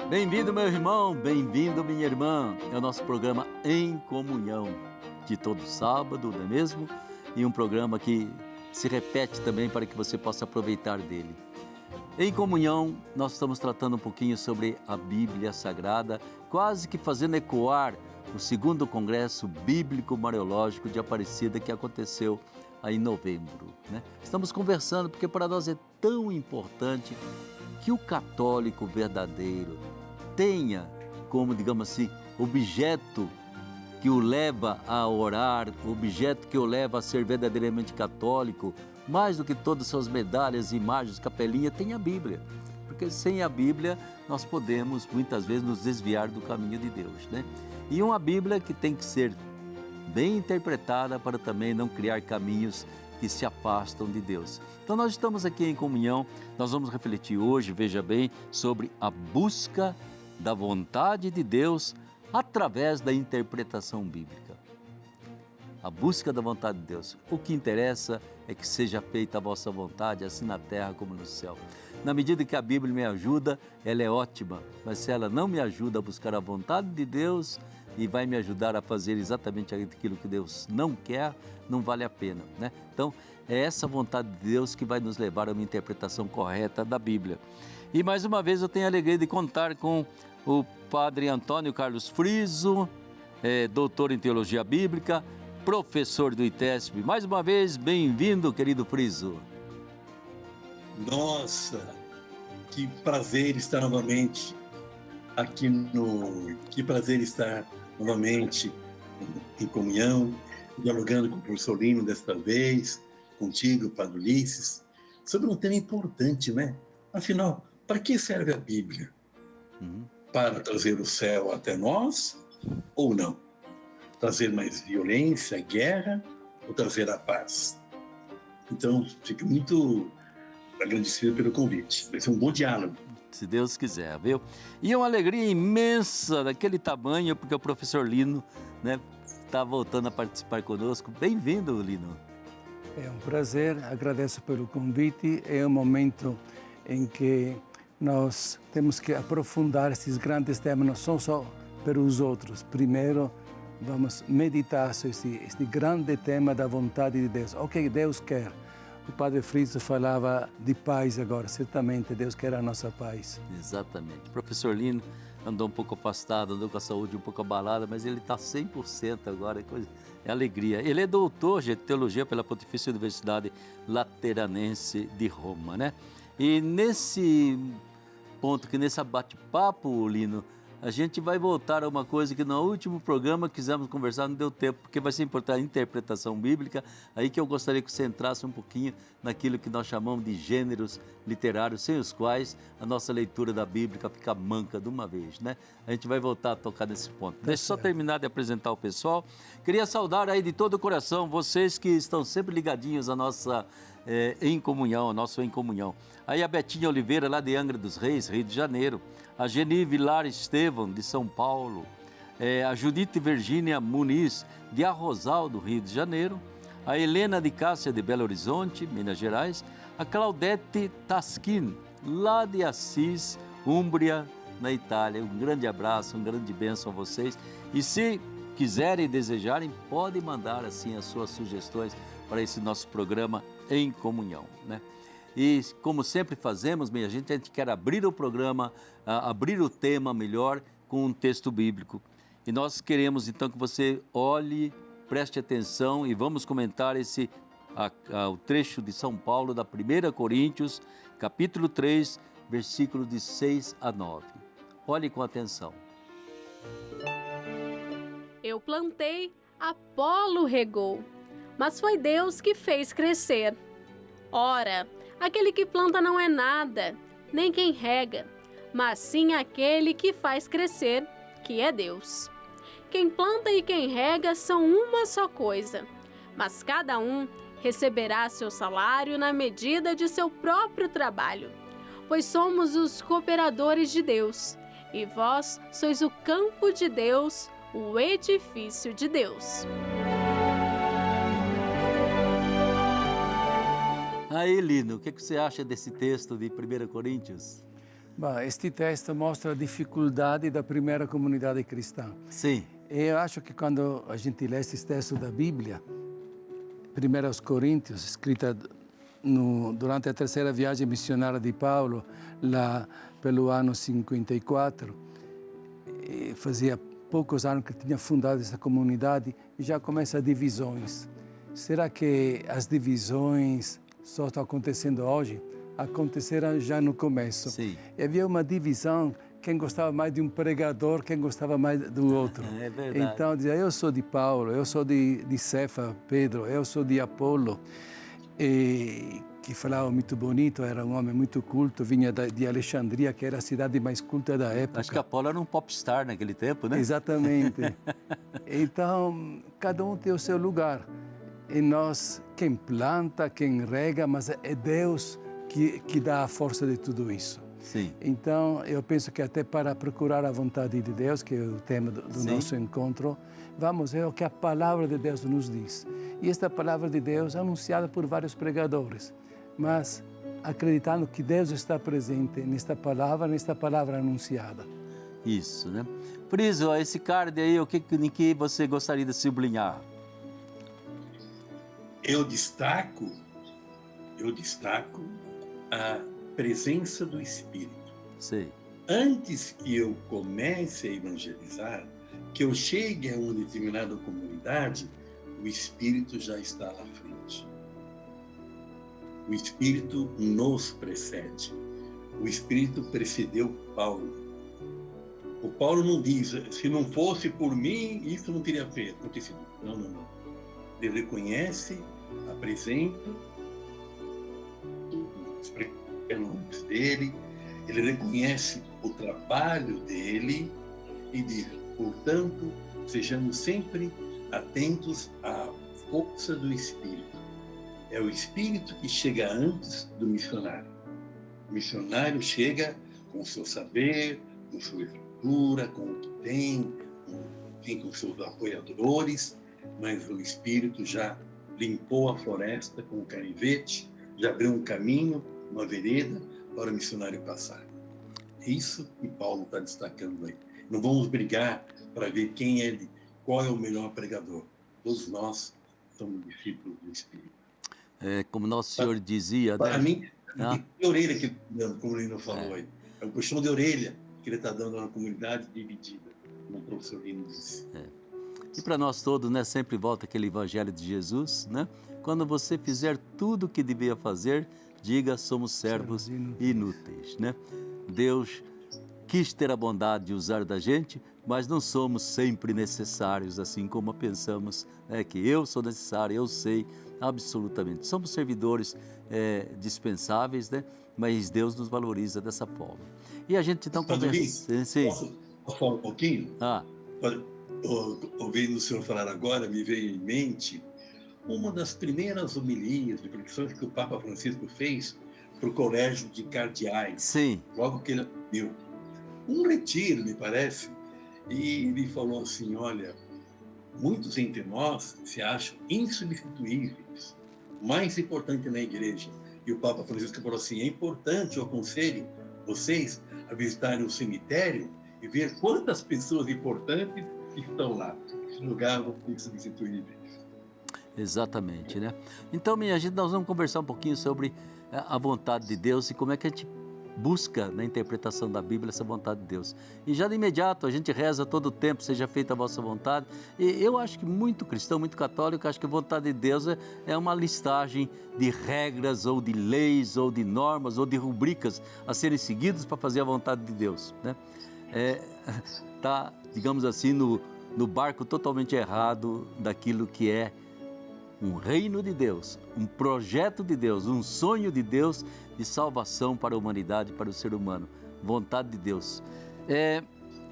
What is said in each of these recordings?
Bem-vindo, meu irmão, bem-vindo, minha irmã. É o nosso programa Em Comunhão, de todo sábado, não é mesmo? E um programa que se repete também para que você possa aproveitar dele. Em Comunhão, nós estamos tratando um pouquinho sobre a Bíblia Sagrada, quase que fazendo ecoar o segundo Congresso Bíblico Mariológico de Aparecida que aconteceu aí em novembro, né? Estamos conversando porque para nós é tão importante que o católico verdadeiro tenha como, digamos assim, objeto que o leva a orar, objeto que o leva a ser verdadeiramente católico, mais do que todas as suas medalhas, imagens, capelinha, tem a Bíblia. Porque sem a Bíblia nós podemos muitas vezes nos desviar do caminho de Deus, né? E uma Bíblia que tem que ser bem interpretada para também não criar caminhos que se afastam de Deus. Então nós estamos aqui em comunhão, nós vamos refletir hoje, veja bem, sobre a busca da vontade de Deus através da interpretação bíblica. A busca da vontade de Deus. O que interessa é que seja feita a vossa vontade, assim na terra como no céu. Na medida que a Bíblia me ajuda, ela é ótima, mas se ela não me ajuda a buscar a vontade de Deus e vai me ajudar a fazer exatamente aquilo que Deus não quer, não vale a pena, né? Então, é essa vontade de Deus que vai nos levar a uma interpretação correta da Bíblia. E mais uma vez eu tenho a alegria de contar com o Padre Antônio Carlos Friso, doutor em Teologia Bíblica, professor do ITESP. Mais uma vez, bem-vindo, querido Friso. Nossa, que prazer estar novamente aqui Que prazer estar novamente em comunhão, dialogando com o professor Lino desta vez, contigo, Padre Ulisses, sobre um tema importante, né? Afinal, para que serve a Bíblia? Para trazer o céu até nós ou não? Trazer mais violência, guerra ou trazer a paz? Então, fico muito agradecido pelo convite. Vai ser um bom diálogo. Se Deus quiser, viu? E é uma alegria imensa daquele tamanho, porque o professor Lino, né, está voltando a participar conosco. Bem-vindo, Lino. É um prazer, agradeço pelo convite. É um momento em que nós temos que aprofundar esses grandes temas, não só para os outros. Primeiro, vamos meditar sobre este grande tema da vontade de Deus. O que Deus quer. O Padre Friso falava de paz agora. Certamente Deus quer a nossa paz. Exatamente. O professor Lino andou um pouco afastado, andou com a saúde um pouco abalada, mas ele está 100% agora. É alegria. Ele é doutor de teologia pela Pontifícia Universidade Lateranense de Roma, né? E nesse ponto, que nesse bate-papo, Lino, a gente vai voltar a uma coisa que no último programa quisemos conversar, não deu tempo, porque vai ser importante a interpretação bíblica, aí que eu gostaria que você entrasse um pouquinho naquilo que nós chamamos de gêneros literários, sem os quais a nossa leitura da Bíblia fica manca de uma vez, né? A gente vai voltar a tocar nesse ponto. Deixa eu só terminar de apresentar o pessoal. Queria saudar aí de todo o coração vocês que estão sempre ligadinhos à nossa Em Comunhão, ao nosso Em Comunhão. Aí a Betinha Oliveira, lá de Angra dos Reis, Rio de Janeiro. A Geni Vilar Estevam, de São Paulo. A Judite Virgínia Muniz, de Arrozal, do Rio de Janeiro. A Helena de Cássia, de Belo Horizonte, Minas Gerais. A Claudete Tasquin, lá de Assis, Úmbria, na Itália. Um grande abraço, um grande bênção a vocês. E se quiserem e desejarem, podem mandar assim as suas sugestões para esse nosso programa Em Comunhão, né? E como sempre fazemos, minha gente, a gente quer abrir o programa, abrir o tema melhor com um texto bíblico. E nós queremos então que você olhe, preste atenção e vamos comentar o trecho de São Paulo da 1 Coríntios, capítulo 3, versículos de 6 a 9. Olhe com atenção. Eu plantei, Apolo regou, mas foi Deus que fez crescer. Ora, aquele que planta não é nada, nem quem rega, mas sim aquele que faz crescer, que é Deus. Quem planta e quem rega são uma só coisa, mas cada um receberá seu salário na medida de seu próprio trabalho, pois somos os cooperadores de Deus, e vós sois o campo de Deus, o edifício de Deus. Aí, Lino, o que você acha desse texto de 1 Coríntios? Bom, este texto mostra a dificuldade da primeira comunidade cristã. Sim. Eu acho que quando a gente lê esse texto da Bíblia, 1 aos Coríntios, escrita durante a terceira viagem missionária de Paulo, lá pelo ano 54, fazia poucos anos que tinha fundado essa comunidade e já começa divisões. Será que as divisões só estão acontecendo hoje? Aconteceram já no começo. Sim. E havia uma divisão, quem gostava mais de um pregador, quem gostava mais do outro. É verdade. Então, dizia, eu sou de Paulo, eu sou de Cefa, Pedro, eu sou de Apolo. E que falava muito bonito, era um homem muito culto, vinha de Alexandria, que era a cidade mais culta da época. Acho que Apolo era um popstar naquele tempo, né? Exatamente. Então, cada um tem o seu lugar. E nós, quem planta, quem rega, mas é Deus que dá a força de tudo isso. Sim. Então, eu penso que até para procurar a vontade de Deus, que é o tema do nosso encontro, vamos ver o que a palavra de Deus nos diz. E esta palavra de Deus é anunciada por vários pregadores, mas acreditando que Deus está presente nesta palavra anunciada. Isso, né? Friso, esse card aí, em que você gostaria de sublinhar? Eu destaco a presença do Espírito. Sei. Antes que eu comece a evangelizar, que eu chegue a uma determinada comunidade, o Espírito já está à frente. O Espírito nos precede. O Espírito precedeu Paulo. O Paulo não diz, se não fosse por mim, isso não teria acontecido. Não. Ele reconhece, apresenta os pregadores dele, ele reconhece o trabalho dele e diz, portanto, sejamos sempre atentos à força do Espírito. É o Espírito que chega antes do missionário. O missionário chega com o seu saber, com sua estrutura, com o que tem, com seus apoiadores, mas o Espírito já limpou a floresta com o canivete, já abriu um caminho, uma vereda para o missionário passar. É isso que Paulo está destacando aí. Não vamos brigar para ver qual é o melhor pregador. Todos nós somos discípulos do Espírito. Como Nosso Senhor dizia... Para né? mim, é orelha que ele está dando, como o Lino falou aí. É um puxão de orelha que ele está dando na comunidade dividida, como o professor Lino disse. E para nós todos, né, sempre volta aquele evangelho de Jesus, né? Quando você fizer tudo o que devia fazer, diga, somos servos inúteis, né? Deus quis ter a bondade de usar da gente, mas não somos sempre necessários, assim como pensamos, né, que eu sou necessário, eu sei, absolutamente. Somos servidores dispensáveis, né? Mas Deus nos valoriza dessa forma. E a gente então conversa... Posso falar um pouquinho? Ah. Ouvindo o senhor falar agora, me veio em mente uma das primeiras homilias, reflexões que o Papa Francisco fez para o colégio de cardeais. Sim. Logo que ele assumiu. Um retiro, me parece, e ele falou assim, olha, muitos entre nós se acham insubstituíveis, o mais importante na igreja. E o Papa Francisco falou assim, é importante, eu aconselho vocês a visitarem o cemitério e ver quantas pessoas importantes estão lá, esse lugar insubstituíveis. Exatamente, né? Então, minha gente, nós vamos conversar um pouquinho sobre a vontade de Deus e como é que a gente busca na interpretação da Bíblia essa vontade de Deus. E já de imediato a gente reza todo o tempo, seja feita a vossa vontade. E eu acho que muito cristão, muito católico, acho que a vontade de Deus é uma listagem de regras ou de leis ou de normas ou de rubricas a serem seguidas para fazer a vontade de Deus, né? Tá, digamos assim, no barco totalmente errado daquilo que é um reino de Deus, um projeto de Deus, um sonho de Deus de salvação para a humanidade, para o ser humano. Vontade de Deus.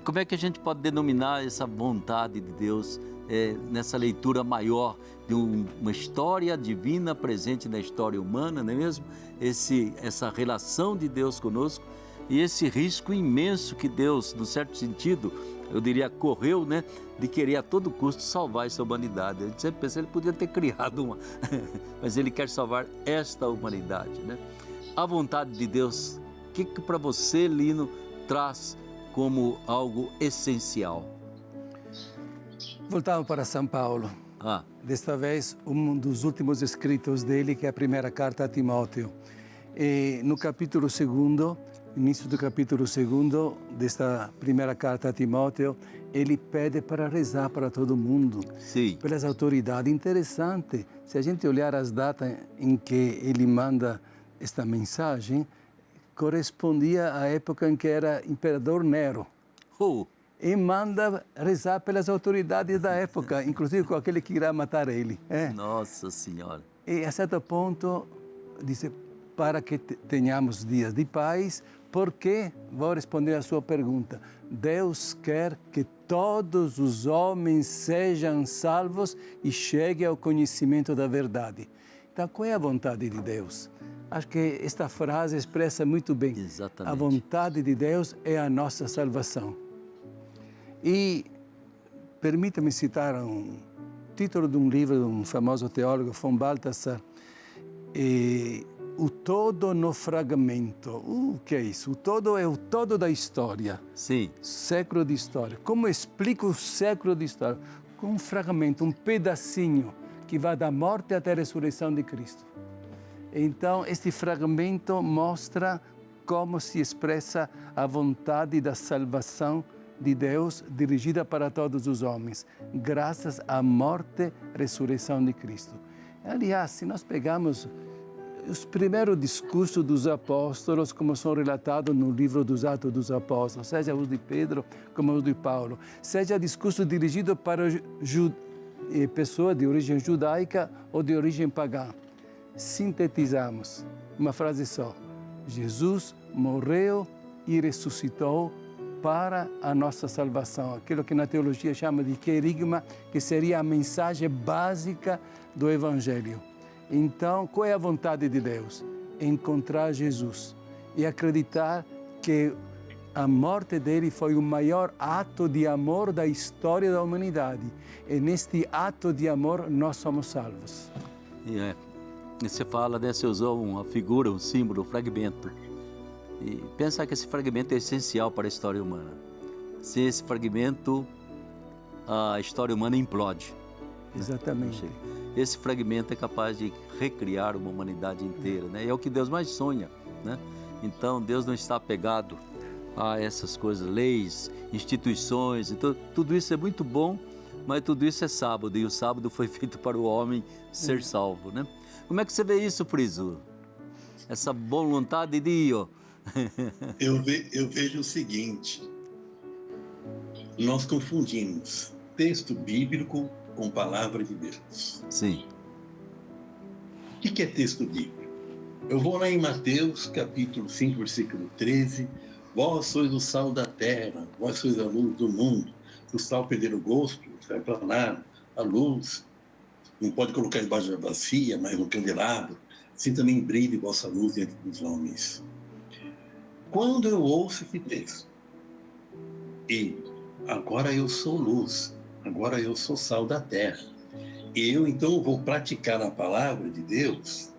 Como é que a gente pode denominar essa vontade de Deus nessa leitura maior de uma história divina presente na história humana, não é mesmo? Essa relação de Deus conosco e esse risco imenso que Deus, no certo sentido, eu diria, correu, né, de querer a todo custo salvar essa humanidade. A gente sempre pensa, ele podia ter criado uma, mas ele quer salvar esta humanidade, né? A vontade de Deus que para você, Lino, traz como algo essencial? Voltamos para São Paulo. Desta vez, um dos últimos escritos dele, que é a primeira carta a Timóteo. E no capítulo 2, início do capítulo 2 desta primeira carta a Timóteo, ele pede para rezar para todo mundo, Sim. pelas autoridades. Interessante, se a gente olhar as datas em que ele manda esta mensagem, correspondia à época em que era imperador Nero. E manda rezar pelas autoridades da época, inclusive com aquele que irá matar ele. Nossa Senhora. E a certo ponto, diz, para que tenhamos dias de paz, porque, vou responder a sua pergunta, Deus quer que todos os homens sejam salvos e cheguem ao conhecimento da verdade. Então, qual é a vontade de Deus? Acho que esta frase expressa muito bem. Exatamente. A vontade de Deus é a nossa salvação. E permita-me citar um título de um livro de um famoso teólogo, von Balthasar, O Todo no Fragmento. O que é isso? O todo é o todo da história. Sim. Século de história. Como explica o século de história? Com um fragmento, um pedacinho que vai da morte até a ressurreição de Cristo. Então, este fragmento mostra como se expressa a vontade da salvação de Deus dirigida para todos os homens, graças à morte e ressurreição de Cristo. Aliás, se nós pegamos os primeiros discursos dos apóstolos, como são relatados no livro dos Atos dos Apóstolos, seja os de Pedro como os de Paulo, seja discurso dirigido para pessoas de origem judaica ou de origem pagã, sintetizamos uma frase só: Jesus morreu e ressuscitou para a nossa salvação, aquilo que na teologia chama de querigma, que seria a mensagem básica do Evangelho. Então, qual é a vontade de Deus? Encontrar Jesus e acreditar que a morte dele foi o maior ato de amor da história da humanidade. E neste ato de amor nós somos salvos. E você fala, né, você usou uma figura, um símbolo, um fragmento. E pensar que esse fragmento é essencial para a história humana. Sem esse fragmento, a história humana implode. Exatamente. Esse fragmento é capaz de recriar uma humanidade inteira, né? E é o que Deus mais sonha, né? Então, Deus não está apegado a essas coisas, leis, instituições, então, tudo isso é muito bom, mas tudo isso é sábado, e o sábado foi feito para o homem ser salvo, né? Como é que você vê isso, Friso? Essa boa vontade de Deus. Eu vejo o seguinte: nós confundimos texto bíblico com palavra de Deus. Sim. O que é texto bíblico? Eu vou lá em Mateus, capítulo 5, versículo 13. Vós sois o sal da terra, vós sois a luz do mundo. Se o sal perder o gosto, vai planar a luz. Não pode colocar embaixo da bacia, mas no candelabro. Assim também brilhe vossa luz diante dos homens. Quando eu ouço esse texto, e agora eu sou luz, agora eu sou sal da terra, e eu então vou praticar a palavra de Deus,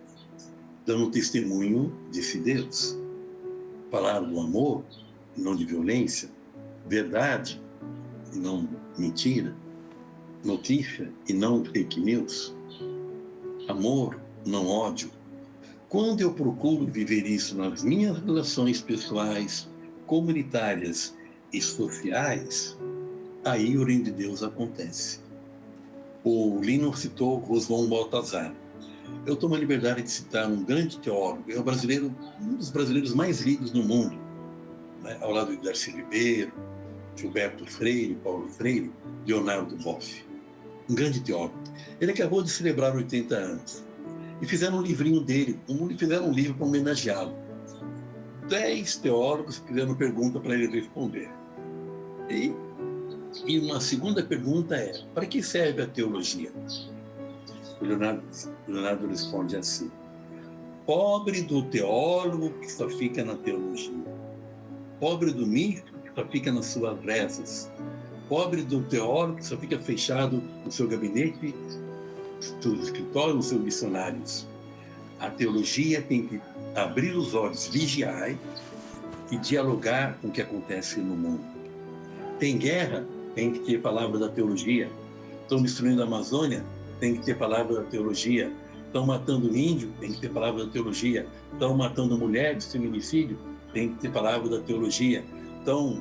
dando testemunho desse Deus. Palavra do amor, e não de violência, verdade, e não mentira, notícia, e não fake news, amor, não ódio. Quando eu procuro viver isso nas minhas relações pessoais, comunitárias e sociais, aí o reino de Deus acontece. O Lino citou Oswald Baltazar. Eu tomo a liberdade de citar um grande teólogo, é um dos brasileiros mais lidos no mundo, né? Ao lado de Darcy Ribeiro, Gilberto Freire, Paulo Freire, Leonardo Boff. Um grande teólogo. Ele acabou de celebrar 80 anos. E fizeram um livrinho dele, fizeram um livro para homenageá-lo. 10 teólogos fizeram pergunta para ele responder. E uma segunda pergunta é: para que serve a teologia? O Leonardo responde assim: pobre do teólogo que só fica na teologia, pobre do místico que só fica nas suas rezas, pobre do teólogo que só fica fechado no seu gabinete, no seu escritório, nos seus missionários. A teologia tem que abrir os olhos, vigiai, e dialogar com o que acontece no mundo. Tem guerra, tem que ter palavra da teologia. Estão destruindo a Amazônia, tem que ter palavra da teologia. Estão matando índio, tem que ter palavra da teologia. Estão matando mulher de feminicídio, tem que ter palavra da teologia. Estão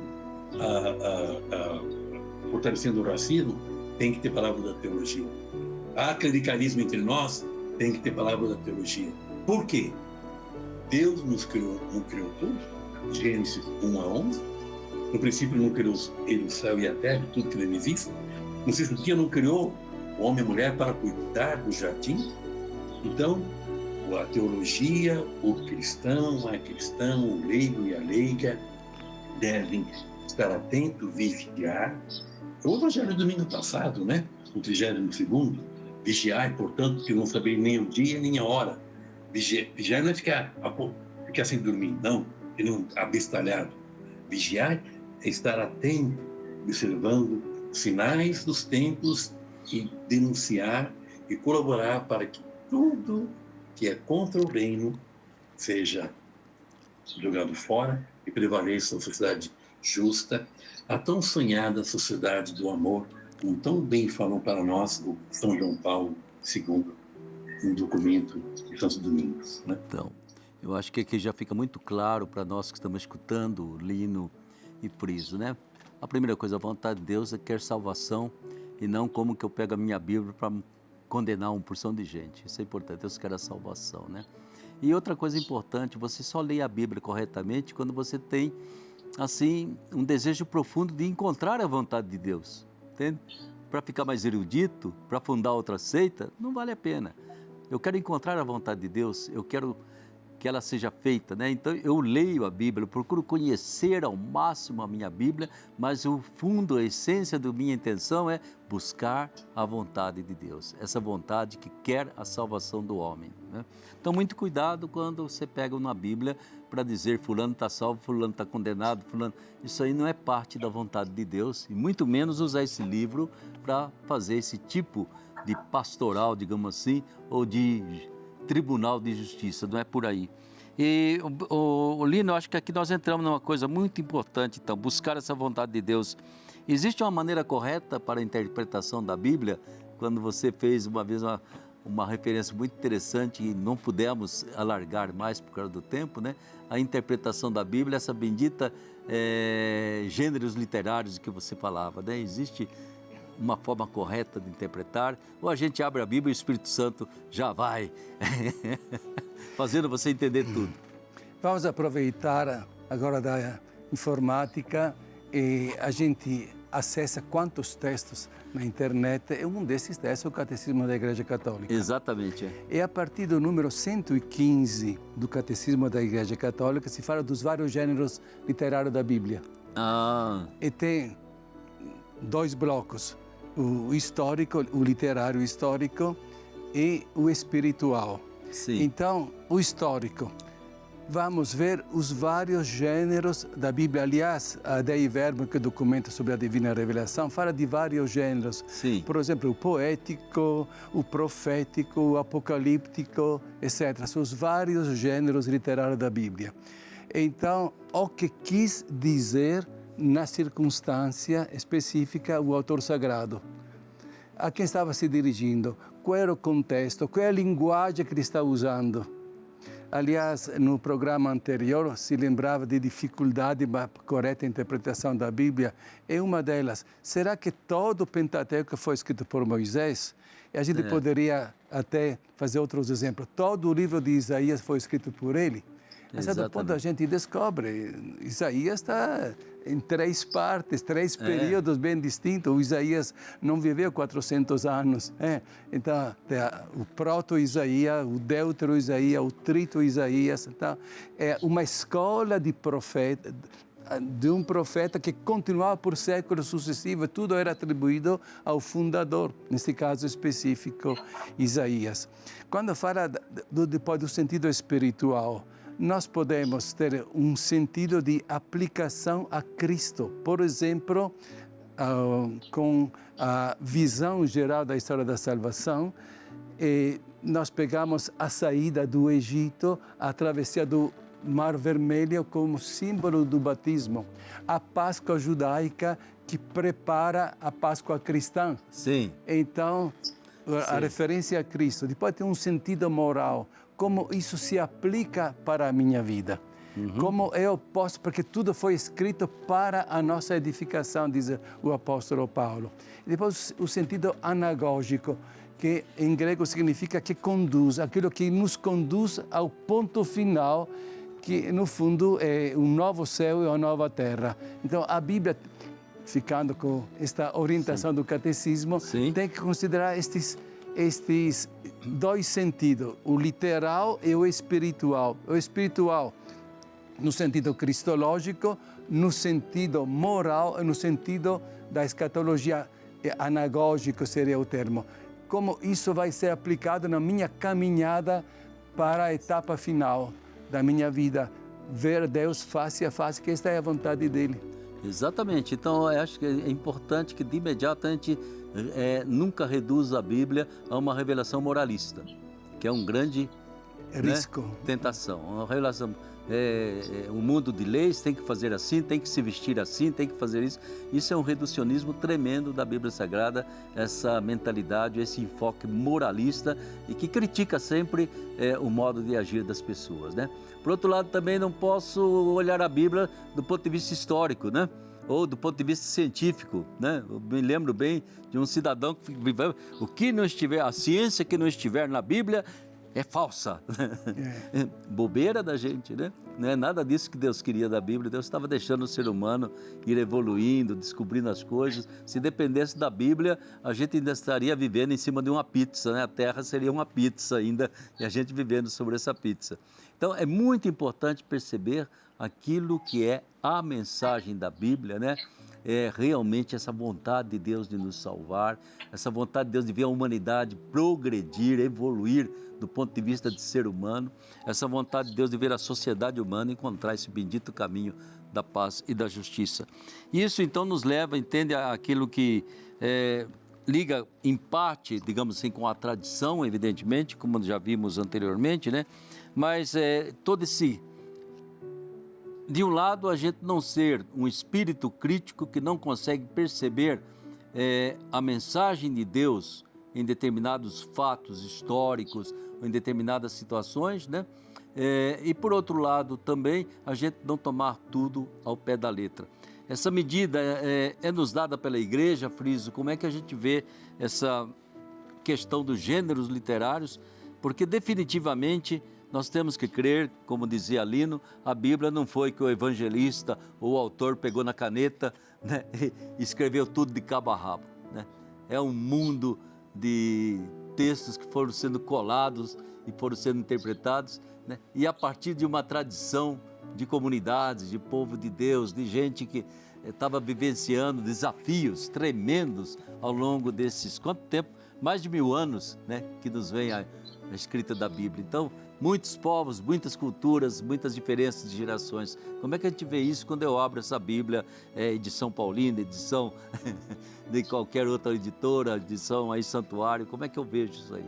fortalecendo o racismo, tem que ter palavra da teologia. Há clericalismo entre nós, tem que ter palavra da teologia. Por quê? Deus nos criou, não criou tudo. Gênesis 1-11. No princípio não criou ele, o céu e a terra, tudo que nele existe. No sexto dia não criou o homem e a mulher para cuidar do jardim. Então, a teologia, o cristão, a cristã, o leigo e a leiga devem estar atentos, vigiar. O evangelho do domingo passado, né? O 32º, vigiar, portanto, que não saber nem o dia nem a hora. Vigiar não é ficar sem dormir, não, e não abestalhado. Vigiar é estar atento, observando sinais dos tempos e denunciar e colaborar para que tudo que é contra o reino seja jogado fora e prevaleça a sociedade justa, a tão sonhada sociedade do amor, como tão bem falou para nós o São João Paulo II, um documento de Santo Domingos, né? Então, eu acho que aqui já fica muito claro para nós que estamos escutando Lino e Friso, né? A primeira coisa, a vontade de Deus é quer salvação e não como que eu pego a minha Bíblia para condenar uma porção de gente. Isso é importante, Deus quer a salvação, né? E outra coisa importante, você só lê a Bíblia corretamente quando você tem, assim, um desejo profundo de encontrar a vontade de Deus, entende? Para ficar mais erudito, para fundar outra seita, não vale a pena. Eu quero encontrar a vontade de Deus, eu quero que ela seja feita, né? Então eu leio a Bíblia, eu procuro conhecer ao máximo a minha Bíblia, mas o fundo, a essência da minha intenção é buscar a vontade de Deus, essa vontade que quer a salvação do homem, né? Então muito cuidado quando você pega uma Bíblia para dizer fulano está salvo, fulano está condenado, fulano... Isso aí não é parte da vontade de Deus, e muito menos usar esse livro para fazer esse tipo de pastoral, digamos assim, ou de tribunal de justiça, não é por aí. E, Lino, eu acho que aqui nós entramos numa coisa muito importante, então, buscar essa vontade de Deus. Existe uma maneira correta para a interpretação da Bíblia? Quando você fez uma vez uma referência muito interessante e não pudemos alargar mais por causa do tempo, né? A interpretação da Bíblia, essa bendita gêneros literários que você falava, né? Existe uma forma correta de interpretar, ou a gente abre a Bíblia e o Espírito Santo já vai fazendo você entender tudo? Vamos aproveitar agora da informática e a gente acessa quantos textos na internet, e um desses textos é o Catecismo da Igreja Católica. Exatamente. E a partir do número 115 do Catecismo da Igreja Católica se fala dos vários gêneros literários da Bíblia. E tem dois blocos, o histórico, o literário histórico e o espiritual. Sim. Então, o histórico, vamos ver os vários gêneros da Bíblia. Aliás, a Dei Verbum, que documenta sobre a Divina Revelação, fala de vários gêneros. Sim. Por exemplo, o poético, o profético, o apocalíptico, etc. São os vários gêneros literários da Bíblia. Então, o que quis dizer na circunstância específica o autor sagrado? A quem estava se dirigindo? Qual era o contexto? Qual é a linguagem que ele está usando? Aliás, no programa anterior, se lembrava de dificuldade para a correta interpretação da Bíblia. E uma delas, será que todo o Pentateuco foi escrito por Moisés? E a gente poderia até fazer outros exemplos. Todo o livro de Isaías foi escrito por ele? A certo ponto a gente descobre, Isaías está em três partes, três períodos bem distintos. O Isaías não viveu 400 anos. Então, o proto-Isaías, o deutero-Isaías, o trito-Isaías. Então, é uma escola de profeta, de um profeta que continuava por séculos sucessivos. Tudo era atribuído ao fundador, nesse caso específico, Isaías. Quando fala depois do sentido espiritual, nós podemos ter um sentido de aplicação a Cristo. Por exemplo, com a visão geral da história da salvação, nós pegamos a saída do Egito, a travessia do Mar Vermelho como símbolo do batismo. A Páscoa judaica que prepara a Páscoa cristã. Sim. Então, a referência a Cristo. Depois tem um sentido moral. Como isso se aplica para a minha vida. Como eu posso, porque tudo foi escrito para a nossa edificação, diz o apóstolo Paulo. E depois o sentido anagógico, que em grego significa que conduz, aquilo que nos conduz ao ponto final, que no fundo é um novo céu e uma nova terra. Então a Bíblia, ficando com esta orientação do catecismo, tem que considerar estes dois sentidos, o literal e o espiritual. O espiritual no sentido cristológico, no sentido moral e no sentido da escatologia anagógico seria o termo. Como isso vai ser aplicado na minha caminhada para a etapa final da minha vida, ver Deus face a face, que esta é a vontade dele. Exatamente. Então, eu acho que é importante que de imediato a gente nunca reduza a Bíblia a uma revelação moralista, que é um grande risco, tentação. Uma revelação. O mundo de leis tem que fazer assim, tem que se vestir assim, tem que fazer isso. Isso é um reducionismo tremendo da Bíblia Sagrada, essa mentalidade, esse enfoque moralista e que critica sempre o modo de agir das pessoas, né? Por outro lado, também não posso olhar a Bíblia do ponto de vista histórico, né? Ou do ponto de vista científico, né? Eu me lembro bem de um cidadão que o que não estiver, a ciência que não estiver na Bíblia é falsa. Bobeira da gente, né? Não é nada disso que Deus queria da Bíblia. Deus estava deixando o ser humano ir evoluindo, descobrindo as coisas. Se dependesse da Bíblia, a gente ainda estaria vivendo em cima de uma pizza, né? A Terra seria uma pizza ainda e a gente vivendo sobre essa pizza. Então, é muito importante perceber aquilo que é a mensagem da Bíblia, né? É realmente essa vontade de Deus de nos salvar, essa vontade de Deus de ver a humanidade progredir, evoluir do ponto de vista de ser humano, essa vontade de Deus de ver a sociedade humana encontrar esse bendito caminho da paz e da justiça. Isso então nos leva, entende, aquilo que liga em parte, digamos assim, com a tradição, evidentemente, como já vimos anteriormente, né? Mas todo esse... De um lado, a gente não ser um espírito crítico que não consegue perceber a mensagem de Deus em determinados fatos históricos, ou em determinadas situações, né? E por outro lado também, a gente não tomar tudo ao pé da letra. Essa medida é nos dada pela igreja, Friso. Como é que a gente vê essa questão dos gêneros literários? Porque definitivamente... Nós temos que crer, como dizia Lino, a Bíblia não foi que o evangelista ou o autor pegou na caneta, né, e escreveu tudo de cabo a rabo, né? É um mundo de textos que foram sendo colados e foram sendo interpretados, né? E a partir de uma tradição de comunidades, de povo de Deus, de gente que estava vivenciando desafios tremendos ao longo desses, quanto tempo? Mais de 1000 anos, né, que nos vem a escrita da Bíblia. Então, muitos povos, muitas culturas, muitas diferenças de gerações. Como é que a gente vê isso quando eu abro essa Bíblia, edição Paulina, edição de qualquer outra editora, edição aí Santuário? Como é que eu vejo isso aí?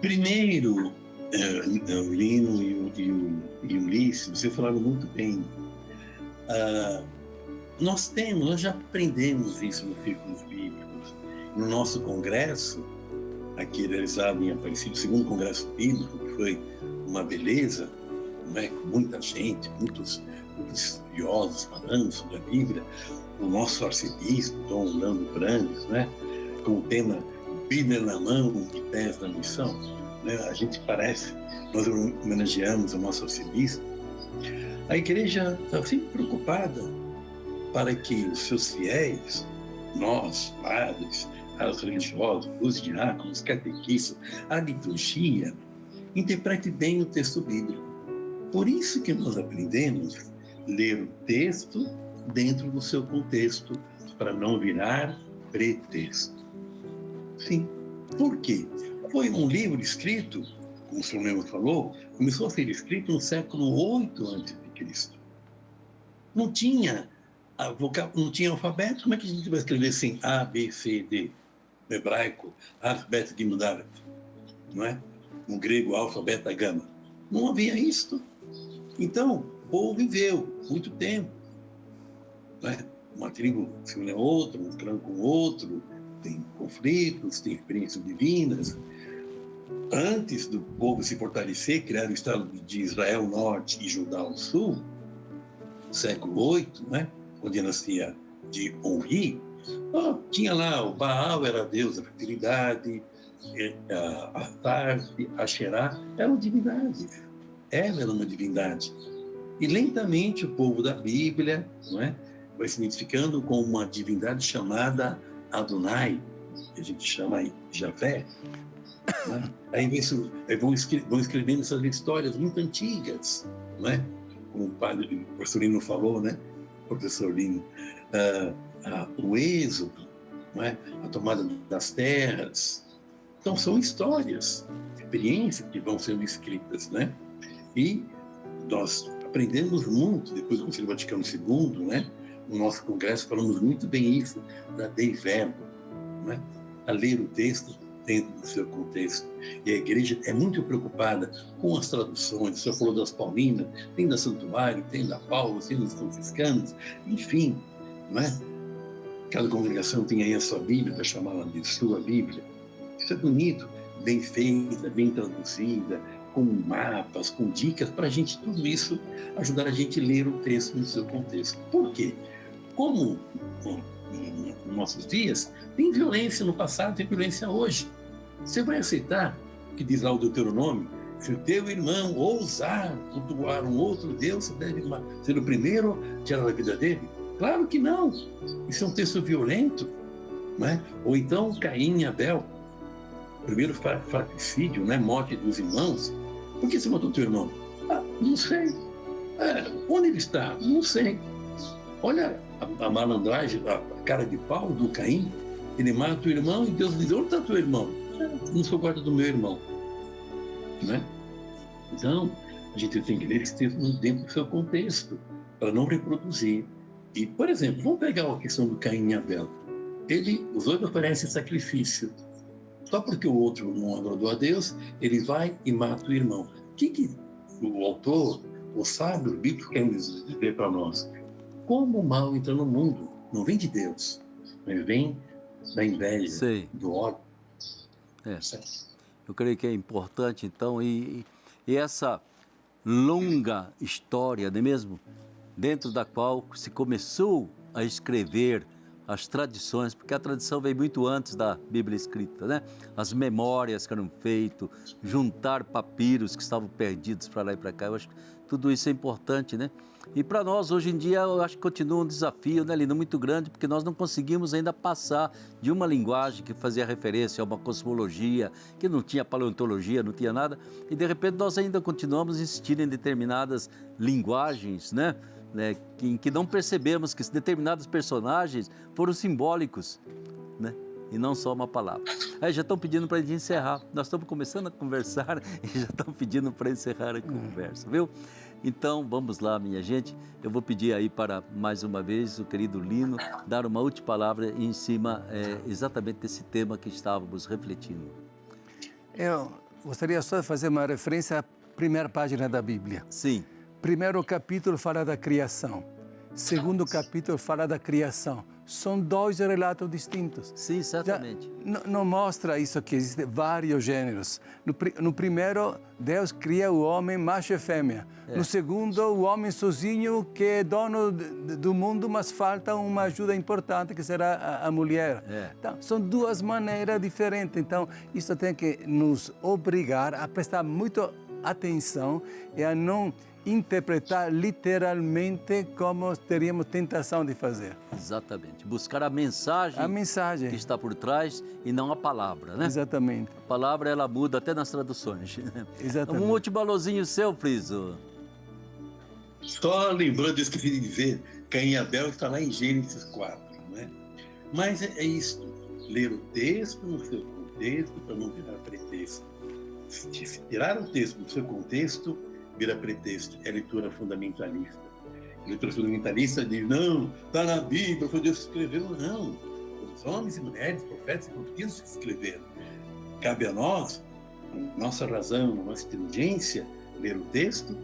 Primeiro, o Lino e o Ulisses, você falaram muito bem. Nós já aprendemos isso nos círculos bíblicos. No nosso congresso, aqui realizado em Aparecida, o segundo congresso bíblico, que foi uma beleza, né, com muita gente, muitos estudiosos falando sobre a Bíblia, o nosso arcebispo, Dom Orlando Brandes, né, com o tema Bíblia na mão e pés na missão, né, a gente parece, nós homenageamos o nosso arcebispo. A igreja está sempre preocupada para que os seus fiéis, nós, padres, os religiosos, os diáconos, catequistas, a liturgia, interprete bem o texto bíblico. Por isso que nós aprendemos a ler o texto dentro do seu contexto, para não virar pretexto. Sim. Por quê? Foi um livro escrito, como o senhor mesmo falou, começou a ser escrito no século VIII a.C. Não tinha alfabeto, como é que a gente vai escrever assim A, B, C, D? No hebraico, alfabeto Gimel, não é? No grego, alfabeto da gama. Não havia isto. Então, o povo viveu muito tempo, né? Uma tribo se une a outra, um clã com o outro, tem conflitos, tem experiências divinas. Antes do povo se fortalecer, criar o Estado de Israel Norte e Judá ao Sul, século VIII, né? Com a dinastia de Onri, tinha lá o Baal, era a deusa da fertilidade, a Astarte, a Xerá, eram divindades. Ela era uma divindade. E lentamente o povo da Bíblia, não é, vai se identificando com uma divindade chamada Adonai, que a gente chama aí Javé. Né? Aí vão escrevendo essas histórias muito antigas, não é? Como o professor Lino falou, né? Professor Lino, o êxodo, não é? A tomada das terras. Então são histórias, experiências que vão sendo escritas, né? E nós aprendemos muito, depois do Concílio Vaticano II, né? No nosso congresso falamos muito bem isso, da Dei Verbo, né? A ler o texto dentro do seu contexto. E a igreja é muito preocupada com as traduções. O senhor falou das Paulinas, tem da Santuário, tem da Paulo, tem dos franciscanos, enfim, não é? Cada congregação tem aí a sua Bíblia, para chamá-la de sua Bíblia. Isso é bonito, bem feita, bem traduzida, com mapas, com dicas, para a gente, tudo isso, ajudar a gente a ler o texto no seu contexto. Por quê? Como nos nossos dias, tem violência no passado, tem violência hoje. Você vai aceitar o que diz lá o Deuteronômio? Se o teu irmão ousar cultuar um outro Deus, você deve ser o primeiro a tirar a vida dele? Claro que não. Isso é um texto violento, não é? Ou então Caim e Abel, primeiro fratricídio, né? Morte dos irmãos. Por que você matou teu irmão? Não sei. Onde ele está? Não sei. Olha a malandragem, a cara de pau do Caim. Ele mata o irmão e Deus diz: onde está teu irmão? Não sou guarda do meu irmão. Né? Então, a gente tem que ler esse texto dentro do seu contexto, para não reproduzir. E, por exemplo, vamos pegar a questão do Caim e Abel. Os dois oferecem sacrifício. Só porque o outro não agradou a Deus, ele vai e mata o irmão. O que o autor, o sábio bíblico, quer dizer para nós? Como o mal entra no mundo, não vem de Deus, mas vem da inveja, Sei. do ódio. Eu creio que é importante, então, e essa longa história, não é mesmo? Dentro da qual se começou a escrever as tradições, porque a tradição veio muito antes da Bíblia escrita, né? As memórias que eram feitas, juntar papiros que estavam perdidos para lá e para cá, eu acho que tudo isso é importante, né? E para nós, hoje em dia, eu acho que continua um desafio, né, Lino, muito grande, porque nós não conseguimos ainda passar de uma linguagem que fazia referência a uma cosmologia, que não tinha paleontologia, não tinha nada, e de repente nós ainda continuamos insistindo em determinadas linguagens, né? Em que não percebemos que determinados personagens foram simbólicos, né? E não só uma palavra. Aí já estão pedindo para a gente encerrar. Nós estamos começando a conversar e já estão pedindo para encerrar a conversa, viu? Então, vamos lá, minha gente. Eu vou pedir aí para, mais uma vez, o querido Lino dar uma última palavra em cima exatamente desse tema que estávamos refletindo. Eu gostaria só de fazer uma referência à primeira página da Bíblia. Sim. Primeiro capítulo fala da criação. Segundo capítulo fala da criação. São dois relatos distintos. Sim, certamente. Não mostra isso que existem vários gêneros. No primeiro, Deus cria o homem macho e fêmea. No segundo, o homem sozinho que é dono do mundo, mas falta uma ajuda importante que será a mulher. Então, são duas maneiras diferentes. Então, isso tem que nos obrigar a prestar muita atenção e a não interpretar literalmente como teríamos tentação de fazer. Exatamente. Buscar a mensagem que está por trás e não a palavra, né? Exatamente. A palavra, ela muda até nas traduções. Exatamente. Um último alôzinho seu, Friso. Só lembrando, eu esqueci de dizer, Caim e Abel está lá em Gênesis 4, né? Mas é isso, ler o texto no seu contexto para não virar pretexto. Se tirar o texto do seu contexto, vira pretexto, é leitura fundamentalista. A leitura fundamentalista diz: não, está na Bíblia, foi Deus que escreveu. Não, os homens e mulheres, profetas e profetisas que escreveram. Cabe a nós, com nossa razão, nossa inteligência, ler o texto,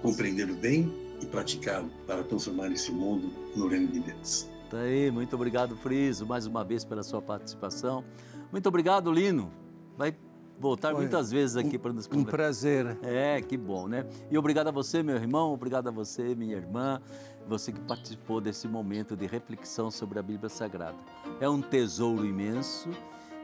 compreendê-lo bem e praticá-lo para transformar esse mundo no reino de Deus. Tá aí, muito obrigado, Friso, mais uma vez pela sua participação. Muito obrigado, Lino. Vai voltar muitas vezes aqui para nos conversar. Um prazer. Que bom, né? E obrigado a você, meu irmão, obrigado a você, minha irmã, você que participou desse momento de reflexão sobre a Bíblia Sagrada. É um tesouro imenso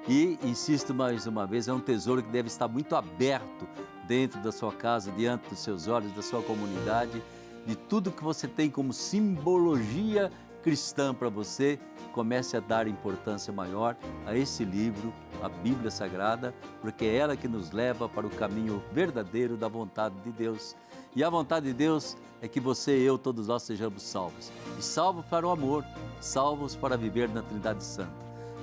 e, insisto mais uma vez, é um tesouro que deve estar muito aberto dentro da sua casa, diante dos seus olhos, da sua comunidade, de tudo que você tem como simbologia cristã para você. Comece a dar importância maior a esse livro, a Bíblia Sagrada, porque é ela que nos leva para o caminho verdadeiro da vontade de Deus. E a vontade de Deus é que você e eu, todos nós, sejamos salvos. E salvos para o amor, salvos para viver na Trindade Santa.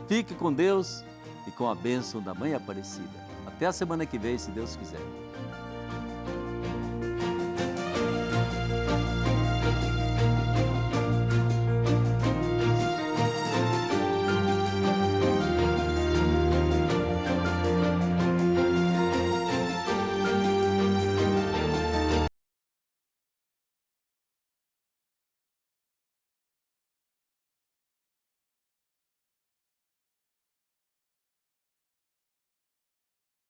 Fique com Deus e com a bênção da Mãe Aparecida. Até a semana que vem, se Deus quiser.